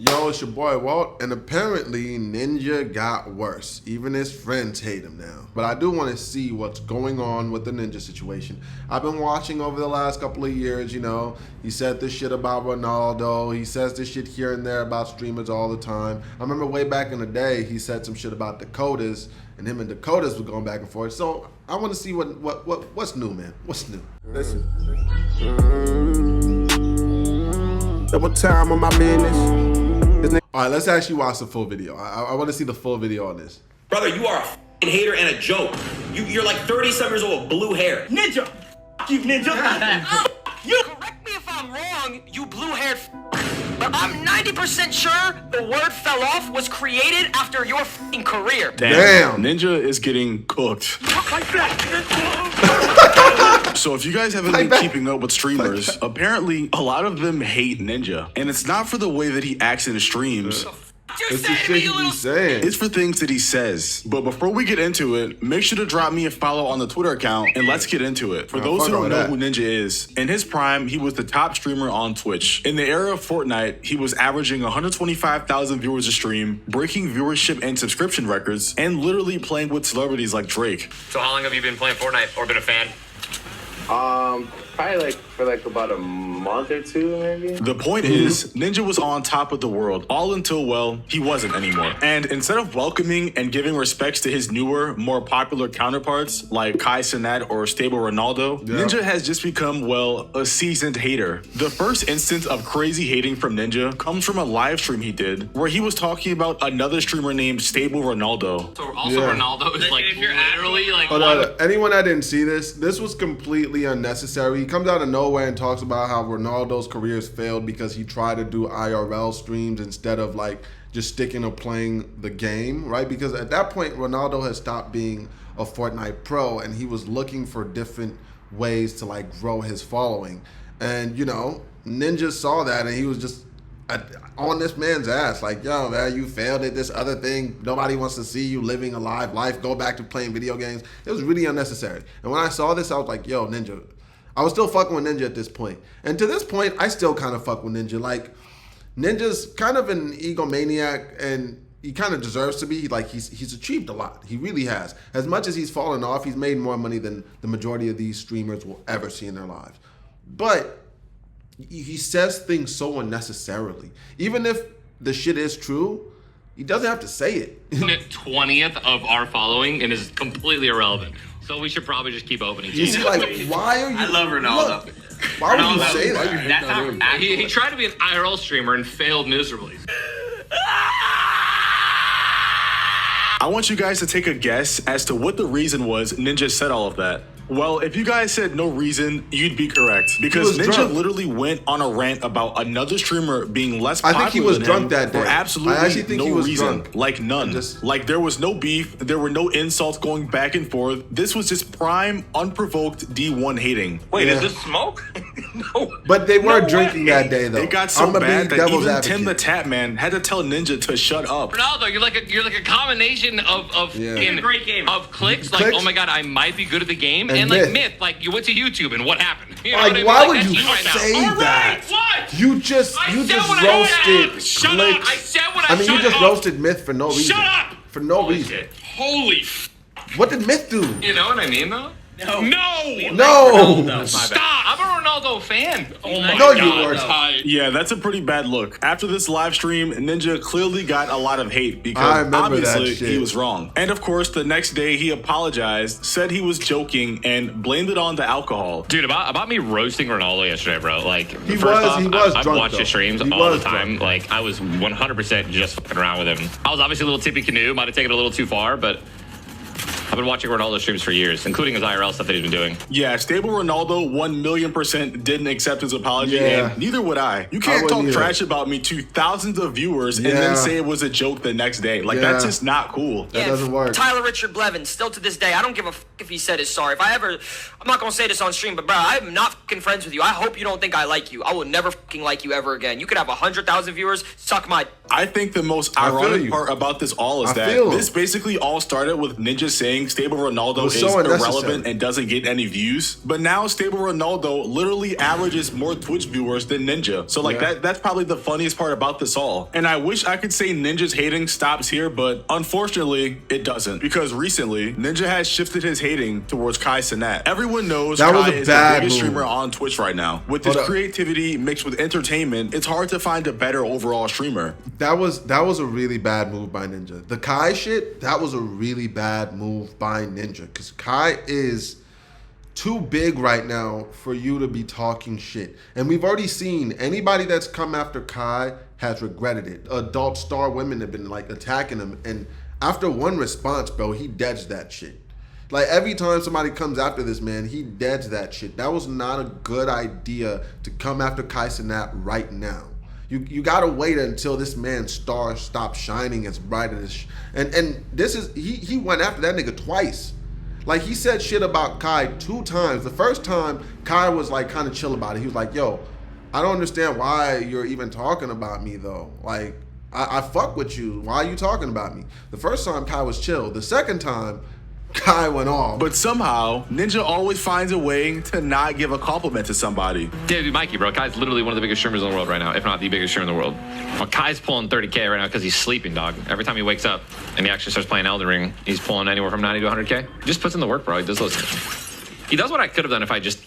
Yo, it's your boy Walt, and apparently Ninja got worse. Even his friends hate him now. But I do want to see what's going on with the Ninja situation. I've been watching over the last couple of years, you know. He said this shit about Ronaldo. He says this shit here and there about streamers all the time. I remember way back in the day, he said some shit about Dakotas, and him and Dakotas were going back and forth. So I want to see what's new, man. What's new? Listen. Double time on my business. All right, let's actually watch the full video. I want to see the full video on this. Brother, you are a f***ing hater and a joke. You're like 30-some years old with blue hair. Ninja! You Ninja! You correct me if I'm wrong, you blue-haired but I'm 90% sure the word fell off was created after your f***ing career. Damn. Ninja is getting cooked. Like that! So if you guys haven't been keeping up with streamers, apparently a lot of them hate Ninja. And it's not for the way that he acts in his streams. It's the shit he be saying. It's for things that he says. But before we get into it, make sure to drop me a follow on the Twitter account and let's get into it. For those who don't know who Ninja is, in his prime, he was the top streamer on Twitch. In the era of Fortnite, he was averaging 125,000 viewers a stream, breaking viewership and subscription records, and literally playing with celebrities like Drake. So how long have you been playing Fortnite or been a fan? Probably for about a month or two, maybe. The point is, Ninja was on top of the world, all until, well, he wasn't anymore. And instead of welcoming and giving respects to his newer, more popular counterparts, like Kai Cenat or Stable Ronaldo, Ninja has just become, well, a seasoned hater. The first instance of crazy hating from Ninja comes from a live stream he did, where he was talking about another streamer named Stable Ronaldo. So also Ronaldo is like literally like... Hold on. Anyone that didn't see this was completely unnecessary. He comes out of nowhere and talks about how Ronaldo's careers failed because he tried to do IRL streams instead of like just sticking to playing the game, right? Because at that point, Ronaldo had stopped being a Fortnite pro and he was looking for different ways to like grow his following. And you know, Ninja saw that and he was just on this man's ass, like, yo, man, you failed at this other thing. Nobody wants to see you living a live life. Go back to playing video games. It was really unnecessary. And when I saw this, I was like, yo, Ninja. I was still fucking with Ninja at this point. And to this point, I still kind of fuck with Ninja. Like, Ninja's kind of an egomaniac, and he kind of deserves to be. Like, he's achieved a lot. He really has. As much as he's fallen off, he's made more money than the majority of these streamers will ever see in their lives. But he says things so unnecessarily. Even if the shit is true, he doesn't have to say it. 20th of our following and is completely irrelevant. So we should probably just keep opening. You see, like, why are you? I love Ronaldo. Look, why would you say that? That's not he tried to be an IRL streamer and failed miserably. I want you guys to take a guess as to what the reason was Ninja said all of that. Well, if you guys said no reason, you'd be correct. Because Ninja literally went on a rant about another streamer being less popular I think he was than drunk him that day. for absolutely I actually think no he was reason. drunk. Like none. Like there was no beef. There were no insults going back and forth. This was just prime, unprovoked D1 hating. Wait, is this smoke? No. But they were drinking that day, though. It got so I'ma be bad that devil's even advocate. Tim the Tap Man had to tell Ninja to shut up. Ronaldo, you're like a combination of a great game. Of clicks, like, oh my god, I might be good at the game, and like myth, like you went to YouTube and what happened? You know like, what I mean? why Like, would that's you right now. say All that? right, what? You just roasted Shut clicks. up! I said what I mean, you just roasted Myth for no reason. Shut up! For no reason. Shit. Holy What did Myth do? You know what I mean, though? No! No! Stop! I'm a Ronaldo fan. Oh my No, god. you weren't. Yeah, that's a pretty bad look. After this live stream, Ninja clearly got a lot of hate I because remember obviously that shit. he was wrong. And of course, the next day he apologized, said he was joking, and blamed it on the alcohol. Dude, about me roasting Ronaldo yesterday, bro. Like, He first was off, I've drunk, watched though. his streams He all was the time. drunk. Like, I was 100% just fucking around with him. I was obviously a little tippy canoe, might have taken it a little too far, but I've been watching Ronaldo streams for years, including his IRL stuff that he's been doing. Yeah, Stable Ronaldo 1,000,000% didn't accept his apology, Yeah. and neither would I. You can't wouldn't talk either. trash about me to thousands of viewers and Yeah. then say it was a joke the next day. Like, Yeah. that's just not cool. That doesn't work. Tyler Richard Blevins, still to this day, I don't give a if he said his sorry. I'm not gonna say this on stream, but bro, I'm not fucking friends with you. I hope you don't think I like you. I will never fucking like you ever again. You could have 100,000 viewers, suck my. I think the most ironic part about this all is that this basically all started with Ninja saying Stable Ronaldo is irrelevant and doesn't get any views. But now Stable Ronaldo literally averages more Twitch viewers than Ninja. So like that's probably the funniest part about this all. And I wish I could say Ninja's hating stops here, but unfortunately it doesn't. Because recently, Ninja has shifted his hating towards Kai Cenat. Everyone knows Kai is the biggest streamer on Twitch right now. With his creativity mixed with entertainment, it's hard to find a better overall streamer. That was a really bad move by Ninja. The Kai shit, that was a really bad move by Ninja. Because Kai is too big right now for you to be talking shit. And we've already seen anybody that's come after Kai has regretted it. Adult star women have been like attacking him. And after one response, bro, he deads that shit. Like every time somebody comes after this man, he deads that shit. That was not a good idea to come after Kai Cenat right now. You gotta wait until this man's star stops shining as bright as and this is he went after that nigga twice. Like he said shit about Kai 2 times. The first time Kai was like kind of chill about it. He was like, yo, I don't understand why you're even talking about me though. Like I fuck with you. Why are you talking about me? The first time Kai was chill. The second time Kai went off. But somehow, Ninja always finds a way to not give a compliment to somebody. Dude, Mikey, bro, Kai's literally one of the biggest streamers in the world right now, if not the biggest streamer in the world. Well, Kai's pulling 30K right now because he's sleeping, dog. Every time he wakes up and he actually starts playing Elden Ring, he's pulling anywhere from 90 to 100K. He just puts in the work, bro. He does those things. He does what I could have done if I just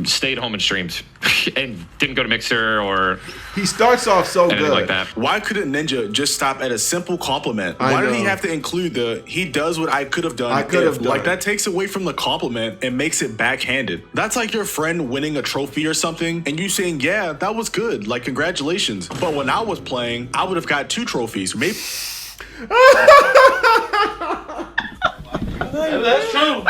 stayed home and streamed and didn't go to Mixer or he starts off so anything good like that. Why couldn't Ninja just stop at a simple compliment? Why did he have to include the he does what I could have done? Like that takes away from the compliment and makes it backhanded. That's like your friend winning a trophy or something and you saying, yeah, that was good, like congratulations. But when I was playing, I would have got 2 trophies. Maybe That's true.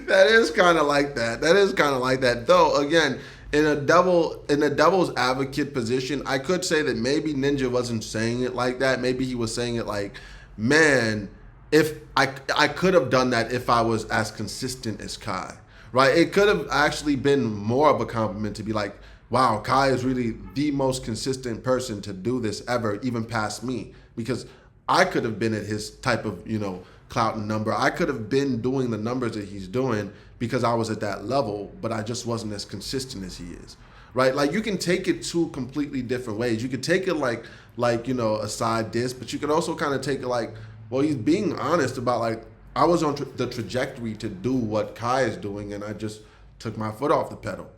That is kind of like that. That is kind of like that. Though, again, in a devil's advocate position, I could say that maybe Ninja wasn't saying it like that. Maybe he was saying it like, man, if I could have done that if I was as consistent as Kai, right? It could have actually been more of a compliment to be like, wow, Kai is really the most consistent person to do this ever, even past me, because I could have been at his type of, clout and number. I could have been doing the numbers that he's doing because I was at that level, but I just wasn't as consistent as he is, right? Like you can take it 2 completely different ways. You could take it like a side diss, but you could also kind of take it like, well, he's being honest about like, I was on the trajectory to do what Kai is doing and I just took my foot off the pedal.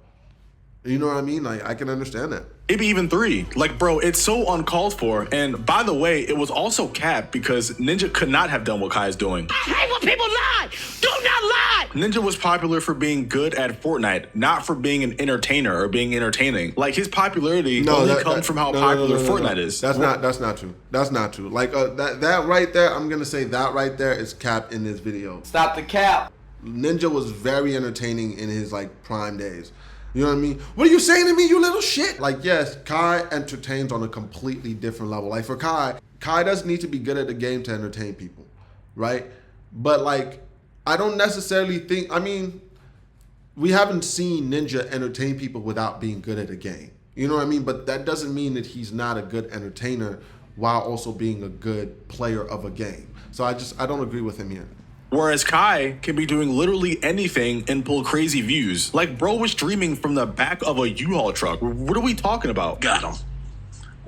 You know what I mean? Like I can understand that. Maybe even 3. Like, bro, it's so uncalled for. And by the way, it was also capped because Ninja could not have done what Kai is doing. I hate when people lie! Do not lie! Ninja was popular for being good at Fortnite, not for being an entertainer or being entertaining. Like, his popularity only comes from how popular Fortnite is. That's not true. That's not true. Like, that right there, I'm going to say that right there is capped in this video. Stop the cap. Ninja was very entertaining in his, like, prime days. You know what I mean? What are you saying to me, you little shit? Like, yes, Kai entertains on a completely different level. Like, for Kai doesn't need to be good at the game to entertain people, right? But, like, I don't necessarily think, we haven't seen Ninja entertain people without being good at a game. You know what I mean? But that doesn't mean that he's not a good entertainer while also being a good player of a game. So I don't agree with him here. Whereas Kai can be doing literally anything and pull crazy views. Like, bro was streaming from the back of a U-Haul truck. What are we talking about? Got him.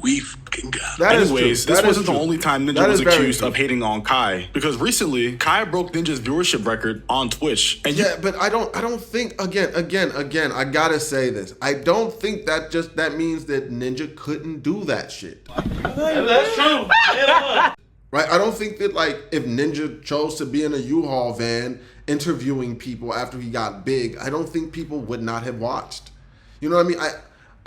We fucking got him. Anyways, this wasn't the only time Ninja was accused of hating on Kai. Because recently, Kai broke Ninja's viewership record on Twitch. And but I don't think, again, I gotta say this. I don't think that means that Ninja couldn't do that shit. That's true. Right, I don't think that like if Ninja chose to be in a U-Haul van interviewing people after he got big, I don't think people would not have watched. You know what I mean?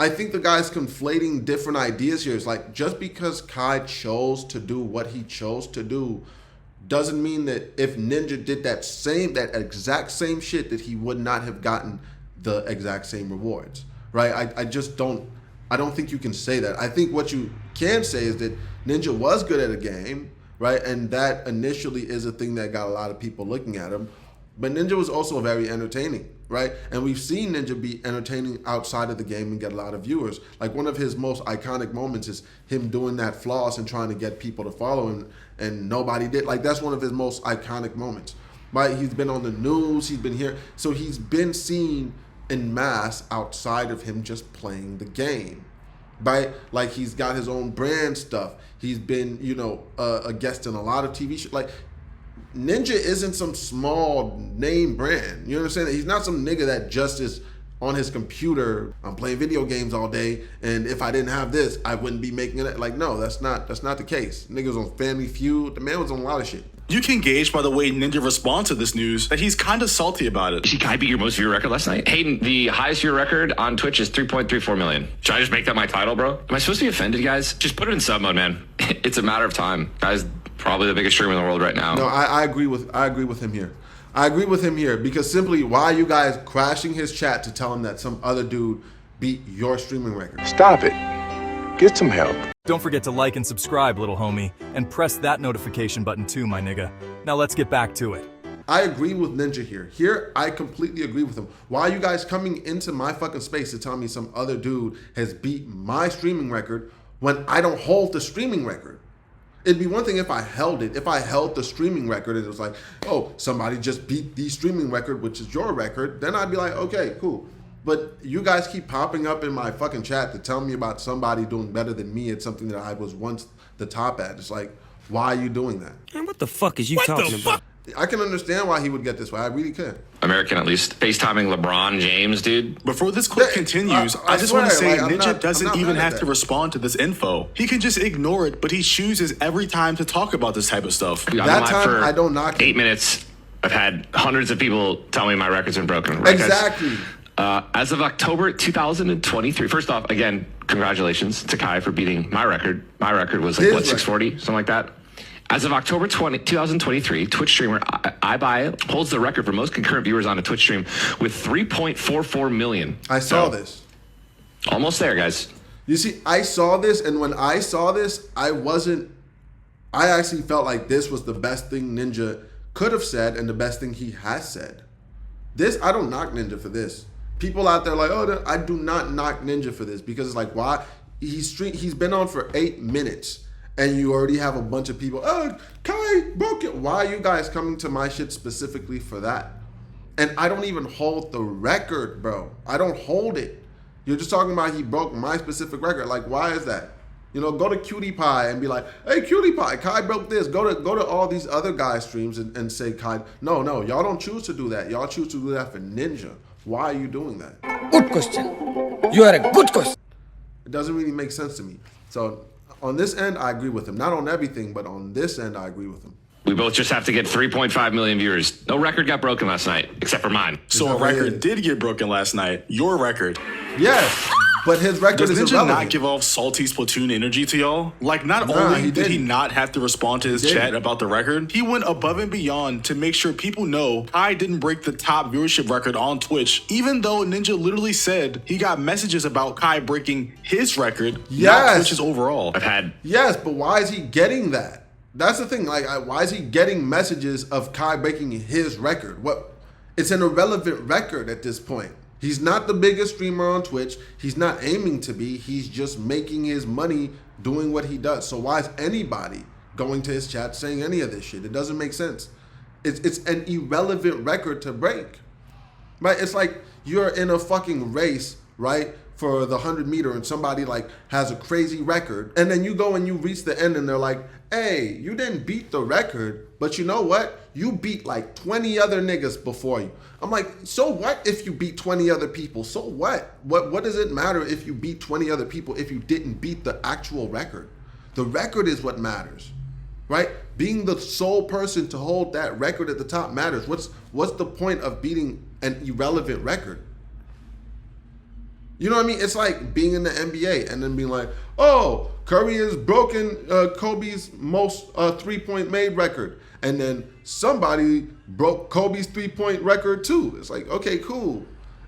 I think the guy's conflating different ideas here. It's like just because Kai chose to do what he chose to do doesn't mean that if Ninja did that exact same shit that he would not have gotten the exact same rewards. Right? I don't think you can say that. I think what you can say is that Ninja was good at a game, right? And that initially is a thing that got a lot of people looking at him. But Ninja was also very entertaining, right? And we've seen Ninja be entertaining outside of the game and get a lot of viewers. Like one of his most iconic moments is him doing that floss and trying to get people to follow him, and nobody did. Like that's one of his most iconic moments, right? He's been on the news, he's been here. So he's been seen in mass outside of him just playing the game, right? Like he's got his own brand stuff. He's been, you know, a guest in a lot of TV shows. Like Ninja isn't some small name brand. You know what I'm saying? He's not some nigga that just is on his computer. I'm playing video games all day, and if I didn't have this, I wouldn't be making it. Like, no, that's not the case. Nigga was on Family Feud. The man was on a lot of shit. You can gauge by the way Ninja responds to this news that he's kind of salty about it. See, Kai beat your most viewer record last night. Hayden, the highest viewer record on Twitch is 3.34 million. Should I just make that my title, bro? Am I supposed to be offended, guys? Just put it in sub mode, man. It's a matter of time. Guys, probably the biggest streamer in the world right now. No, I agree with him here. I agree with him here because simply why are you guys crashing his chat to tell him that some other dude beat your streaming record? Stop it. Get some help. Don't forget to like and subscribe, little homie, and press that notification button too, my nigga. Now let's get back to it. I agree with Ninja here. Here, I completely agree with him. Why are you guys coming into my fucking space to tell me some other dude has beat my streaming record when I don't hold the streaming record? It'd be one thing if I held it. If I held the streaming record and it was like, oh, somebody just beat the streaming record, which is your record, then I'd be like, okay, cool. But you guys keep popping up in my fucking chat to tell me about somebody doing better than me at something that I was once the top at. It's like, why are you doing that? Man, what the fuck is you talking about? I can understand why he would get this way. I really can. American, at least. FaceTiming LeBron James, dude. Before this clip continues, I just want to say Ninja doesn't even have to respond to this info. He can just ignore it, but he chooses every time to talk about this type of stuff. That time, I don't knock him. 8 minutes, I've had hundreds of people tell me my record's been broken. Right, exactly. As of October 2023, first off, again, congratulations to Kai for beating my record. My record was like, what, 640? Something like that. As of October 2023, Twitch streamer iBuy holds the record for most concurrent viewers on a Twitch stream with 3.44 million. I saw this. Almost there, guys. You see, I saw this, and when I saw this, I actually felt like this was the best thing Ninja could have said and the best thing he has said. This, I don't knock Ninja for this. People out there like, oh, I do not knock Ninja for this because it's like, why? He's been on for 8 minutes. And you already have a bunch of people, oh, Kai broke it. Why are you guys coming to my shit specifically for that? And I don't even hold the record, bro. I don't hold it. You're just talking about he broke my specific record. Like, why is that? You know, go to Cutie Pie and be like, hey, Cutie Pie, Kai broke this. Go to all these other guys' streams and say, Kai, no, y'all don't choose to do that. Y'all choose to do that for Ninja. Why are you doing that? Good question. You are a good question. It doesn't really make sense to me. So on this end, I agree with him. Not on everything, but on this end, I agree with him. We both just have to get 3.5 million viewers. No record got broken last night, except for mine. So a record did get broken last night. Your record. Yes, but his record is Ninja irrelevant. not give off salty Splatoon energy to y'all? Like, not only did he not have to respond to his chat about the record, he went above and beyond to make sure people know Kai didn't break the top viewership record on Twitch, even though Ninja literally said he got messages about Kai breaking his record, not Twitch's overall. Yes, but why is he getting that? That's the thing. Like, why is he getting messages of Kai breaking his record? What? It's an irrelevant record at this point. He's not the biggest streamer on Twitch. He's not aiming to be. He's just making his money doing what he does. So why is anybody going to his chat saying any of this shit? It doesn't make sense. It's an irrelevant record to break. Right? It's like you're in a fucking race, right? For the 100-meter and somebody like has a crazy record. And then you go and you reach the end and they're like, hey, you didn't beat the record, but you know what? You beat like 20 other niggas before you. I'm like, so what if you beat 20 other people? So what? What does it matter if you beat 20 other people if you didn't beat the actual record? The record is what matters, right? Being the sole person to hold that record at the top matters. What's the point of beating an irrelevant record? You know what I mean? It's like being in the NBA and then being like, oh, Curry has broken Kobe's most three-point made record. And then somebody broke Kobe's three-point record too. It's like, okay, cool.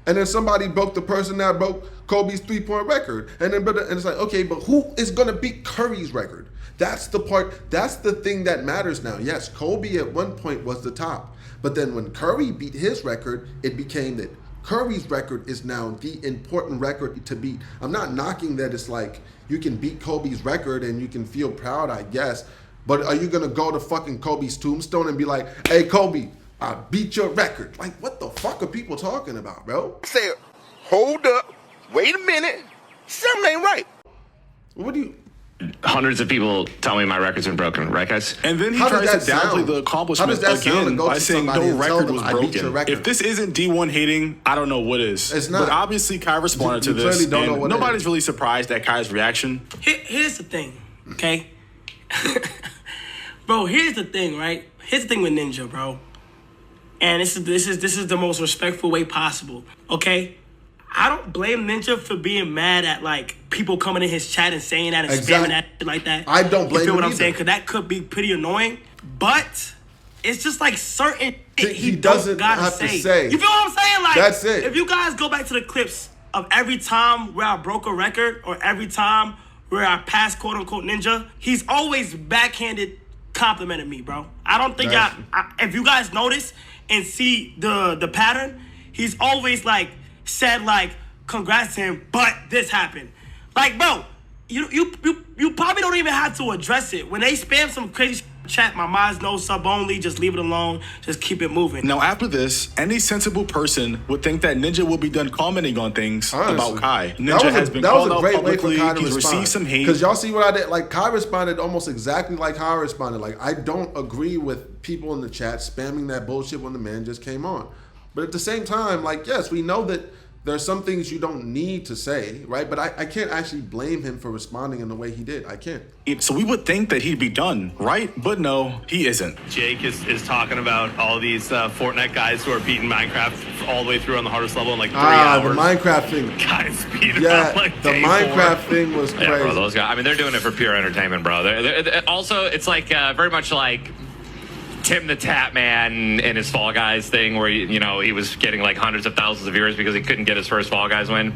And then somebody broke the person that broke Kobe's 3-point record. And it's like, okay, but who is going to beat Curry's record? That's the part, that's the thing that matters now. Yes, Kobe at one point was the top. But then when Curry beat his record, it became that Curry's record is now the important record to beat. I'm not knocking that it's like you can beat Kobe's record and you can feel proud, I guess. But are you going to go to fucking Kobe's tombstone and be like, hey, Kobe, I beat your record? Like, what the fuck are people talking about, bro? Say, hold up, wait a minute, something ain't right. What do you... Hundreds of people tell me my record's been broken, right, guys? And then he How does tries to that downplay sound? the How accomplishment does that sound to again go by to saying somebody no and tell record them, was "I beat your broken. record"? If this isn't D1 hating, I don't know what is. It's not. But obviously, Kai responded You to this, clearly don't know and what it nobody's is. really surprised at Kai's reaction. Here's the thing, okay? Bro, here's the thing, right? Here's the thing with Ninja, bro. And this is the most respectful way possible, okay? I don't blame Ninja for being mad at, like, people coming in his chat and saying that and spamming that shit like that. I don't blame You feel him what I'm either. saying? Because that could be pretty annoying. But it's just, like, certain shit He he doesn't don't gotta have to say. say. You feel what I'm saying? Like, That's it. If you guys go back to the clips of every time where I broke a record or every time where I passed quote-unquote Ninja, he's always backhanded complimented me, bro. I don't think if you guys notice and see the pattern, he's always like said like congrats to him, but this happened. Like, bro, you probably don't even have to address it. When they spam some crazy chat, my mind's no sub only, just leave it alone, just keep it moving. Now, after this, any sensible person would think that Ninja will be done commenting on things about Kai. Ninja has been called out publicly. He's received some hate. Because y'all see what I did? Like, Kai responded almost exactly like how I responded. Like, I don't agree with people in the chat spamming that bullshit when the man just came on. But at the same time, like, yes, we know that there are some things you don't need to say, right? But I can't actually blame him for responding in the way he did. I can't. So we would think that he'd be done, right? But no, he isn't. Jake is talking about all these Fortnite guys who are beating Minecraft all the way through on the hardest level in like 3 hours. The Minecraft thing. Guys beat Yeah, like the Minecraft thing was crazy. Yeah, bro, those guys. I mean, they're doing it for pure entertainment, bro. They're also, it's like very much like Tim the Tap Man in his Fall Guys thing, where he was getting like hundreds of thousands of viewers because he couldn't get his first Fall Guys win.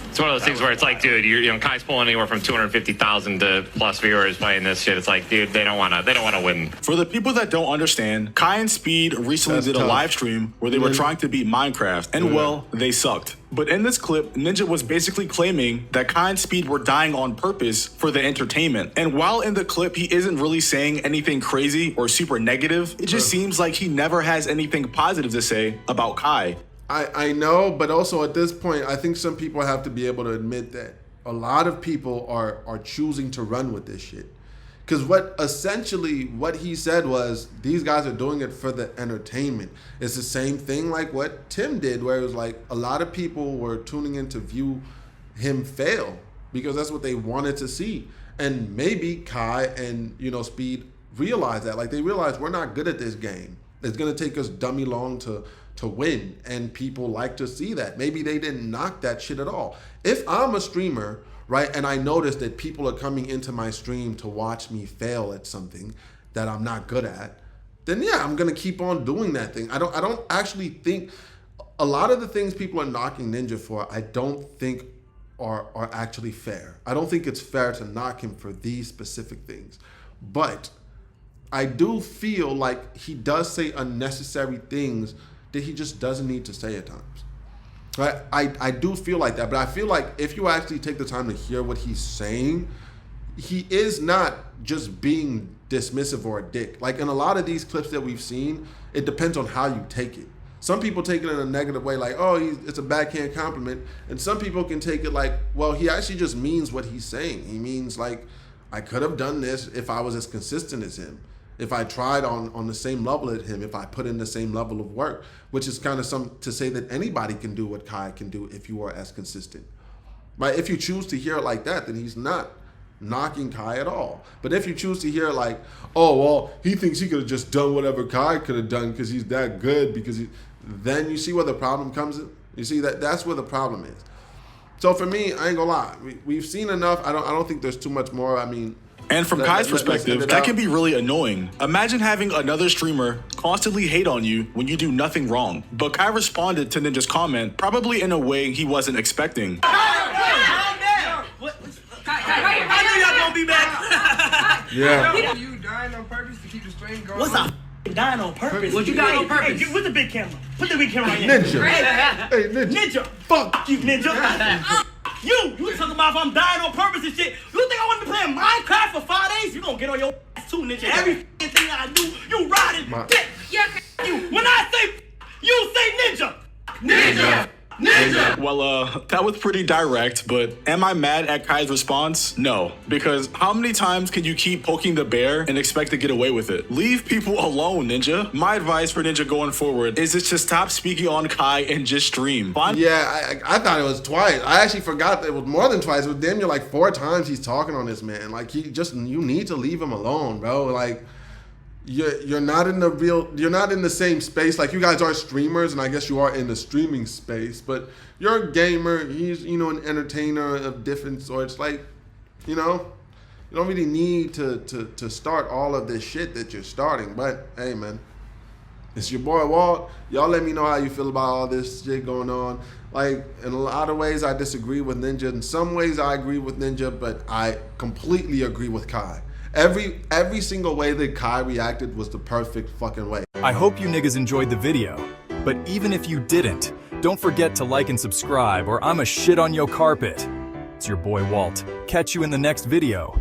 It's one of those things where it's like, dude, Kai's pulling anywhere from 250,000 to plus viewers playing this shit. It's like, dude, they don't want to win. For the people that don't understand, Kai and Speed recently did a live stream where they were trying to beat Minecraft, and well, they sucked. But in this clip, Ninja was basically claiming that Kai and Speed were dying on purpose for the entertainment. And while in the clip, he isn't really saying anything crazy or super negative, it just seems like he never has anything positive to say about Kai. I know, but also at this point, I think some people have to be able to admit that a lot of people are choosing to run with this shit. Because what he said was, these guys are doing it for the entertainment. It's the same thing like what Tim did, where it was like a lot of people were tuning in to view him fail because that's what they wanted to see. And maybe Kai and Speed realized that. Like, they realized we're not good at this game. It's gonna take us dummy long to win, and people like to see that. Maybe they didn't knock that shit at all. If I'm a streamer, right, and I notice that people are coming into my stream to watch me fail at something that I'm not good at, then yeah, I'm gonna keep on doing that thing. I don't actually think a lot of the things people are knocking Ninja for, I don't think are actually fair. I don't think it's fair to knock him for these specific things. But I do feel like he does say unnecessary things that he just doesn't need to say at times. Right? I do feel like that, but I feel like if you actually take the time to hear what he's saying, he is not just being dismissive or a dick. Like in a lot of these clips that we've seen, it depends on how you take it. Some people take it in a negative way, like, oh, it's a backhand compliment. And some people can take it like, well, he actually just means what he's saying. He means like, I could have done this if I was as consistent as him. If I tried on the same level as him, if I put in the same level of work, which is kind of to say that anybody can do what Kai can do if you are as consistent. Right? If you choose to hear it like that, then he's not knocking Kai at all. But if you choose to hear like, oh, well, he thinks he could have just done whatever Kai could have done because he's that good, then you see where the problem comes in. You see that's where the problem is. So for me, I ain't gonna lie. We've seen enough. I don't think there's too much more. I mean, And from Kai's perspective, that can be really annoying. Imagine having another streamer constantly hate on you when you do nothing wrong. But Kai responded to Ninja's comment, probably in a way he wasn't expecting. I knew y'all gonna be back. Yeah. You dying on purpose to keep the stream going? What's up? Dying on purpose. What you dying on purpose? Hey, where's the big camera? Put the big camera right here. Ninja. Hey, Ninja. Ninja. Fuck you, Ninja. You talking about if I'm dying on purpose and shit. You think I want to be playing Minecraft for 5 days? You gonna get on your ass too, Ninja. Every thing I do, you riding dick. You. When I say, you say Ninja. Ninja. Ninja. Well, that was pretty direct, but am I mad at Kai's response? No, because how many times can you keep poking the bear and expect to get away with it? Leave people alone, Ninja. My advice for Ninja going forward is to stop speaking on Kai and just stream. Yeah, I thought it was twice. I actually forgot that it was more than twice. It was damn near like 4 times he's talking on this man. Like, you need to leave him alone, bro. Like, you're not in the same space. Like, you guys are streamers, and I guess you are in the streaming space, but you're a gamer. He's, an entertainer of different sorts. Like, you don't really need to start all of this shit that you're starting. But hey, man, it's your boy Walt. Y'all let me know how you feel about all this shit going on. Like, in a lot of ways I disagree with Ninja. In some ways I agree with Ninja, but I completely agree with Kai. Every single way that Kai reacted was the perfect fucking way. I hope you niggas enjoyed the video, but even if you didn't, don't forget to like and subscribe or I'ma shit on your carpet. It's your boy Walt. Catch you in the next video.